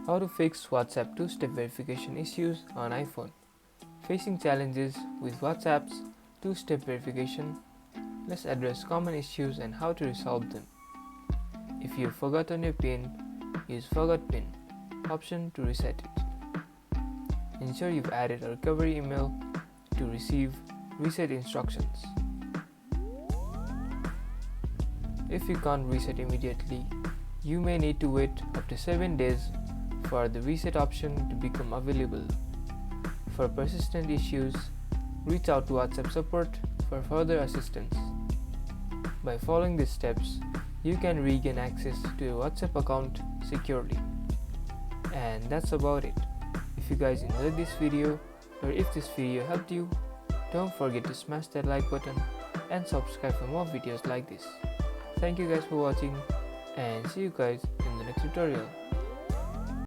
How to fix WhatsApp two-step verification issues on iPhone. Facing challenges with WhatsApp's two-step verification, let's address common issues and how to resolve them. If you've forgotten your PIN, use Forgot PIN option to reset it. Ensure you've added a recovery email to receive reset instructions. If you can't reset immediately, you may need to wait up to 7 days for the reset option to become available. For persistent issues, reach out to WhatsApp support for further assistance. By following these steps, you can regain access to your WhatsApp account securely. And that's about it. If you guys enjoyed this video, or if this video helped you, don't forget to smash that like button and subscribe for more videos like this. Thank you guys for watching, and see you guys in the next tutorial.